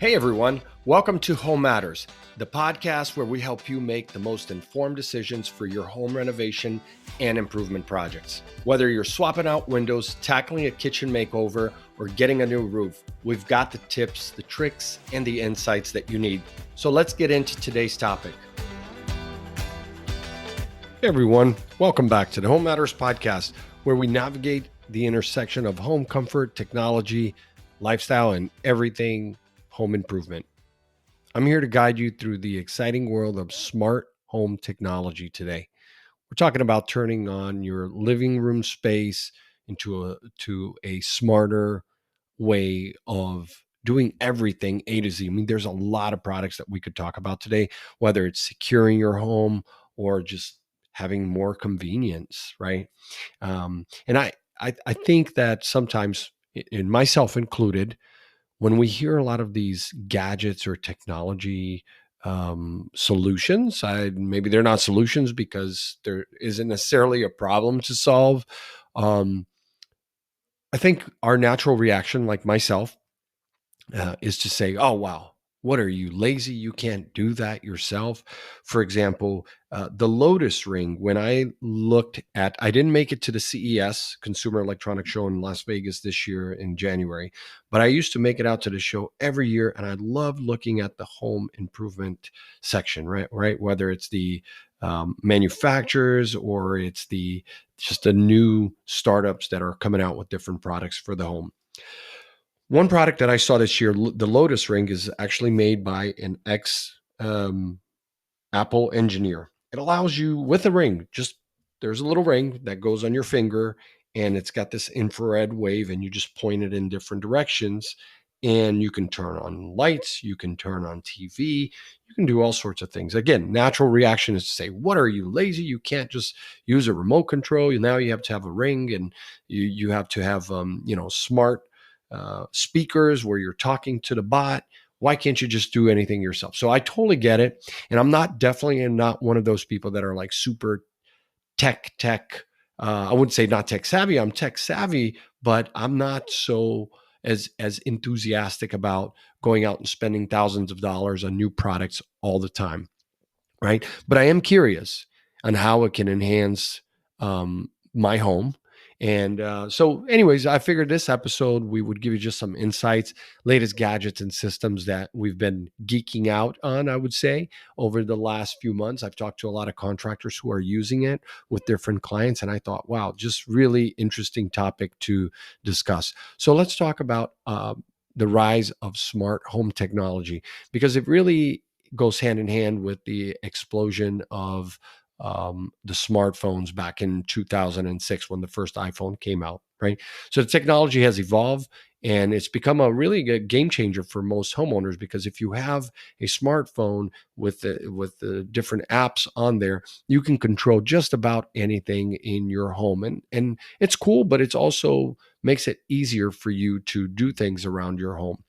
Hey everyone, welcome to Home Matters, the podcast where we help you make the most informed decisions for your home renovation and improvement projects. Whether you're swapping out windows, tackling a kitchen makeover, or getting a new roof, we've got the tips, the tricks, and the insights that you need. So let's get into today's topic. Hey everyone, welcome back to the Home Matters podcast, where we navigate the intersection of home comfort, technology, lifestyle, and everything home improvement. I'm here to guide you through the exciting world of smart home technology today. We're talking about turning on your living room space into a smarter way of doing everything A to Z. I mean, there's a lot of products that we could talk about today, whether it's securing your home or just having more convenience, right? And I think that sometimes, in myself included, when we hear a lot of these gadgets or technology solutions, maybe they're not solutions because there isn't necessarily a problem to solve. Um, I think our natural reaction, like myself, is to say, "Oh wow, what are you lazy? You can't do that yourself." For example, the Lotus Ring. When I didn't make it to the CES Consumer Electronics Show in Las Vegas this year in January, but I used to make it out to the show every year, and I love looking at the home improvement section. Right, whether it's the manufacturers or it's the just the new startups that are coming out with different products for the home. One product that I saw this year, the Lotus Ring, is actually made by an ex Apple engineer. It allows you with a ring, just there's a little ring that goes on your finger and it's got this infrared wave and you just point it in different directions and you can turn on lights, you can turn on TV, you can do all sorts of things. Again, natural reaction is to say, "What are you lazy? You can't just use a remote control. Now you have to have a ring and you have to have smart speakers where you're talking to the bot. Why can't you just do anything yourself?" So I totally get it. And I'm definitely not one of those people that are like super tech. I wouldn't say not tech savvy. I'm tech savvy, but I'm not so as enthusiastic about going out and spending thousands of dollars on new products all the time, right? But I am curious on how it can enhance my home. And so, anyways, I figured this episode we would give you just some insights, latest gadgets and systems that we've been geeking out on, I would say, over the last few months. I've talked to a lot of contractors who are using it with different clients. And I thought, wow, just really interesting topic to discuss. So let's talk about the rise of smart home technology, because it really goes hand in hand with the explosion of the smartphones back in 2006 when the first iPhone came out, right? So the technology has evolved and it's become a really good game changer for most homeowners, because if you have a smartphone with the different apps on there, you can control just about anything in your home. And it's cool, but it's also makes it easier for you to do things around your home.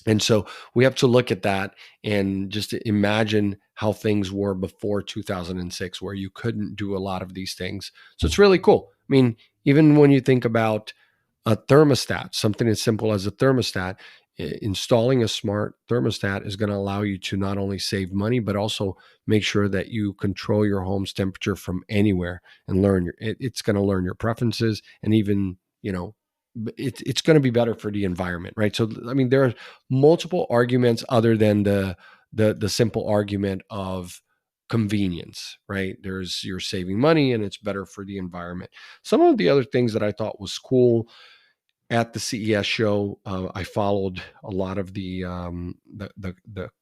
And so we have to look at that and just imagine how things were before 2006, where you couldn't do a lot of these things. So it's really cool. I mean, even when you think about a thermostat, something as simple as a thermostat, installing a smart thermostat is going to allow you to not only save money, but also make sure that you control your home's temperature from anywhere and it's going to learn your preferences and even, it's going to be better for the environment, right? So, I mean, there are multiple arguments other than the simple argument of convenience, right? You're saving money and it's better for the environment. Some of the other things that I thought was cool at the CES show, I followed a lot of the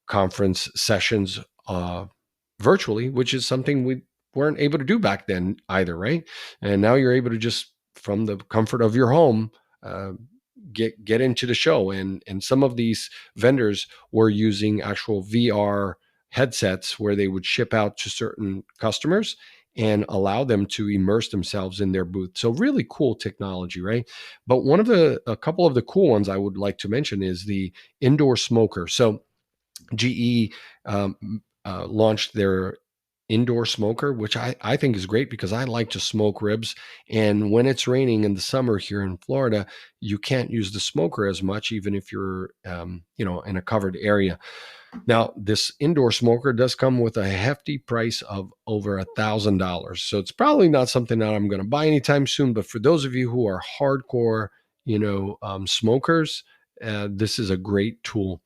conference sessions virtually, which is something we weren't able to do back then either, right? And now you're able to just from the comfort of your home uh, get into the show. And some of these vendors were using actual VR headsets where they would ship out to certain customers and allow them to immerse themselves in their booth. So really cool technology, right? But a couple of the cool ones I would like to mention is the indoor smoker. So GE launched their indoor smoker, which I think is great because I like to smoke ribs. And when it's raining in the summer here in Florida, you can't use the smoker as much, even if you're, in a covered area. Now, this indoor smoker does come with a hefty price of over $1,000. So it's probably not something that I'm going to buy anytime soon. But for those of you who are hardcore, smokers, this is a great tool.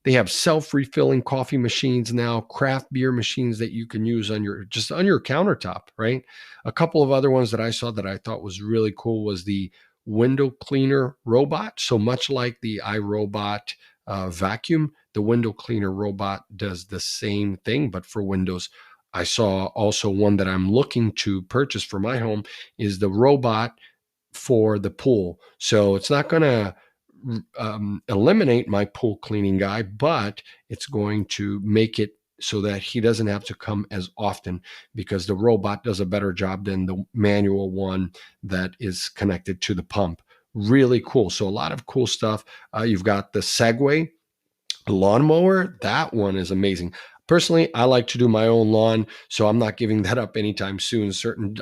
They have self-refilling coffee machines now, craft beer machines that you can use on your countertop, right? A couple of other ones that I saw that I thought was really cool was the window cleaner robot. So much like the iRobot vacuum, the window cleaner robot does the same thing, but for windows. I saw also one that I'm looking to purchase for my home is the robot for the pool. So it's not going to eliminate my pool cleaning guy, but it's going to make it so that he doesn't have to come as often because the robot does a better job than the manual one that is connected to the pump. Really cool. So a lot of cool stuff. You've got the Segway lawnmower. That one is amazing. Personally, I like to do my own lawn, so I'm not giving that up anytime soon.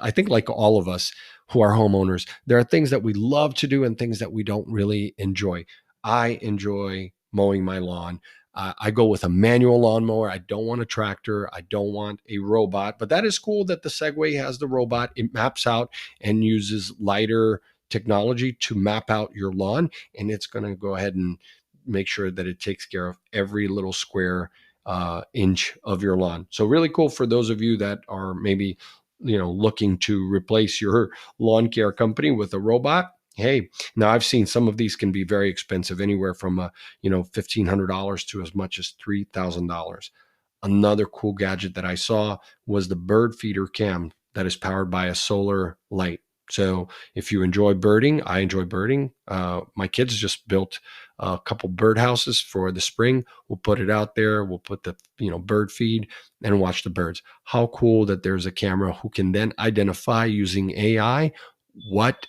I think like all of us who are homeowners, there are things that we love to do and things that we don't really enjoy. I enjoy mowing my lawn. I go with a manual lawnmower. I don't want a tractor. I don't want a robot, but that is cool that the Segway has the robot. It maps out and uses lighter technology to map out your lawn, and it's going to go ahead and make sure that it takes care of every little square inch of your lawn. So really cool for those of you that are maybe, looking to replace your lawn care company with a robot. Hey, now I've seen some of these can be very expensive, anywhere from $1,500 to as much as $3,000. Another cool gadget that I saw was the bird feeder cam that is powered by a solar light. So if you enjoy birding, I enjoy birding. My kids just built a couple bird houses for the spring. We'll put it out there. We'll put the bird feed and watch the birds. How cool that there's a camera who can then identify using AI what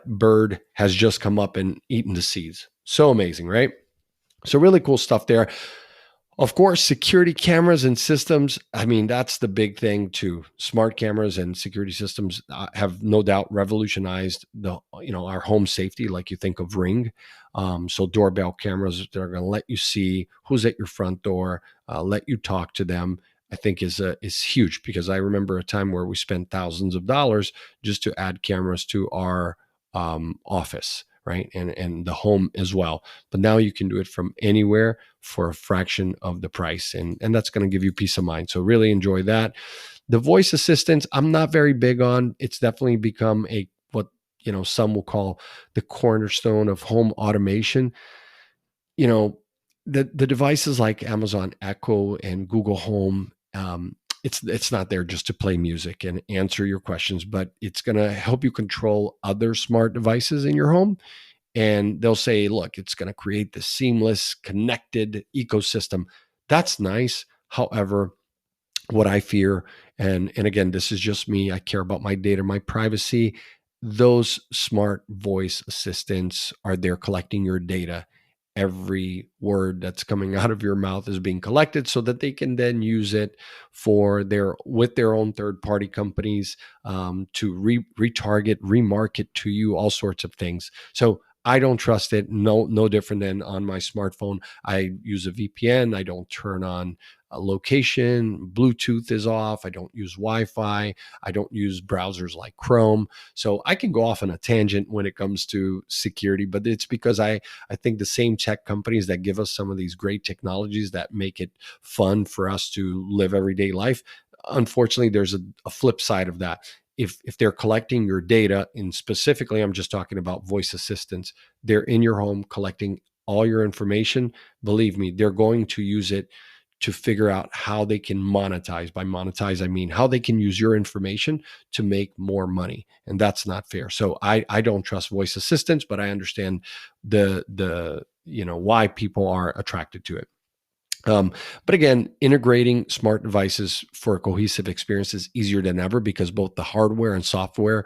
bird has just come up and eaten the seeds. So amazing, right? So really cool stuff there. Of course, security cameras and systems. I mean, that's the big thing too. Smart cameras and security systems have no doubt revolutionized our home safety. Like you think of Ring, so doorbell cameras that are going to let you see who's at your front door, let you talk to them. I think is huge because I remember a time where we spent thousands of dollars just to add cameras to our office, right, and the home as well. But now you can do it from anywhere for a fraction of the price, and that's going to give you peace of mind. So really enjoy that. The voice assistants, I'm not very big on. It's definitely become what some will call the cornerstone of home automation. you know, the devices like Amazon Echo and Google Home, it's not there just to play music and answer your questions, but it's going to help you control other smart devices in your home. And they'll say, look, it's going to create this seamless, connected ecosystem. That's nice. However, what I fear, and again, this is just me. I care about my data, my privacy. Those smart voice assistants are there collecting your data. Every word that's coming out of your mouth is being collected so that they can then use it with their own third party companies, to retarget, remarket to you, all sorts of things. So I don't trust it. No different than on my smartphone. I use a VPN. I don't turn on a location. Bluetooth is off. I don't use Wi-Fi. I don't use browsers like Chrome. So I can go off on a tangent when it comes to security, but it's because I think the same tech companies that give us some of these great technologies that make it fun for us to live everyday life, unfortunately, there's a flip side of that. If they're collecting your data, and specifically, I'm just talking about voice assistants, they're in your home collecting all your information. Believe me, they're going to use it to figure out how they can monetize. By monetize, I mean how they can use your information to make more money. And that's not fair. So I don't trust voice assistants, but I understand the why people are attracted to it. But again, integrating smart devices for a cohesive experience is easier than ever because both the hardware and software,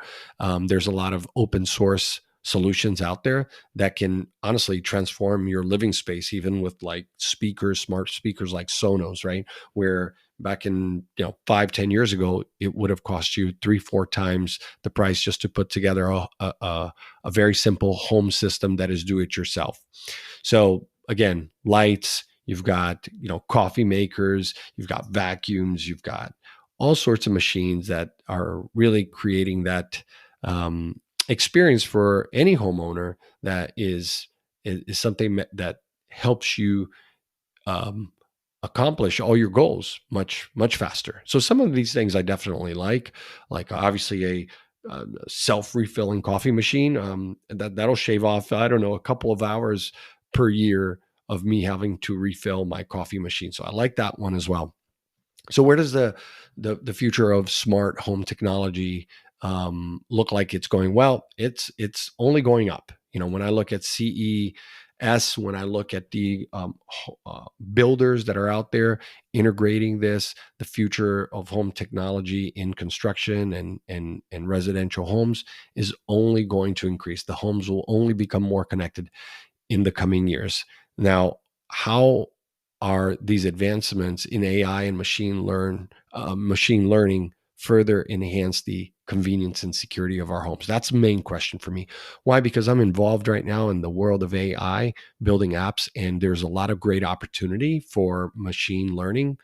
there's a lot of open source solutions out there that can honestly transform your living space, even with like speakers, smart speakers like Sonos, right? Where back in 5-10 years ago, it would have cost you 3-4 times the price just to put together a very simple home system that is do it yourself. So again, lights, you've got coffee makers, you've got vacuums, you've got all sorts of machines that are really creating that experience for any homeowner that is something that helps you um, accomplish all your goals much faster. So some of these things I definitely like obviously a self-refilling coffee machine that'll shave off, I don't know, a couple of hours per year of me having to refill my coffee machine. So I like that one as well. So where does the future of smart home technology look like it's going? Well, it's only going up. When I look at CES, when I look at the builders that are out there integrating this, the future of home technology in construction and residential homes is only going to increase. The homes will only become more connected in the coming years. Now, how are these advancements in AI and machine learning further enhance the convenience and security of our homes? That's the main question for me. Why? Because I'm involved right now in the world of AI, building apps, and there's a lot of great opportunity for machine learning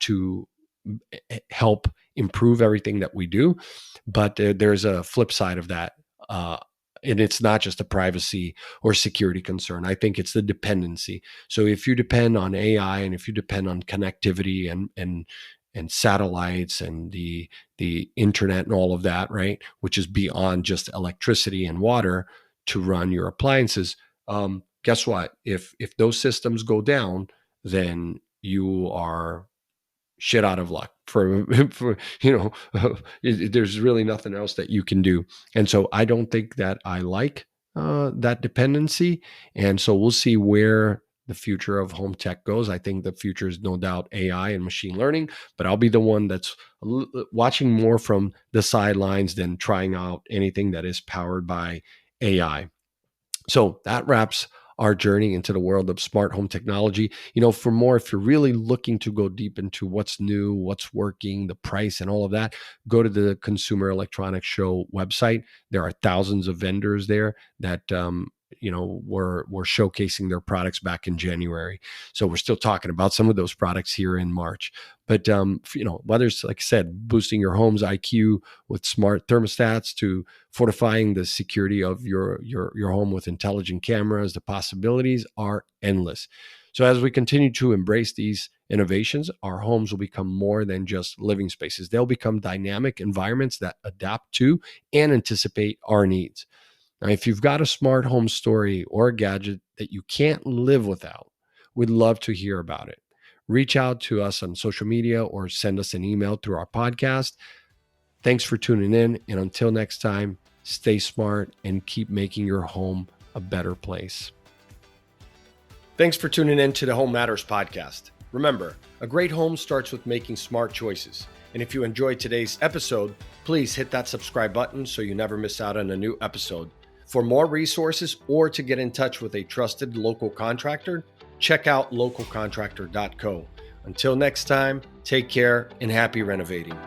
to help improve everything that we do. But there's a flip side of that. And it's not just a privacy or security concern. I think it's the dependency. So if you depend on AI and if you depend on connectivity and satellites and the internet and all of that, right, which is beyond just electricity and water to run your appliances, guess what? If those systems go down, then you are shit out of luck for there's really nothing else that you can do. And so I don't think that I like that dependency. And so we'll see where the future of home tech goes. I think the future is no doubt AI and machine learning, but I'll be the one that's watching more from the sidelines than trying out anything that is powered by AI. So that wraps our journey into the world of smart home technology. For more, if you're really looking to go deep into what's new, what's working, the price, and all of that, go to the Consumer Electronics Show website. There are thousands of vendors there that were showcasing their products back in January. So we're still talking about some of those products here in March. But whether it's, like I said, boosting your home's IQ with smart thermostats to fortifying the security of your home with intelligent cameras, the possibilities are endless. So as we continue to embrace these innovations, our homes will become more than just living spaces. They'll become dynamic environments that adapt to and anticipate our needs. Now, if you've got a smart home story or a gadget that you can't live without, we'd love to hear about it. Reach out to us on social media or send us an email through our podcast. Thanks for tuning in. And until next time, stay smart and keep making your home a better place. Thanks for tuning in to the Home Matters podcast. Remember, a great home starts with making smart choices. And if you enjoyed today's episode, please hit that subscribe button so you never miss out on a new episode. For more resources or to get in touch with a trusted local contractor, check out localcontractor.co. Until next time, take care and happy renovating.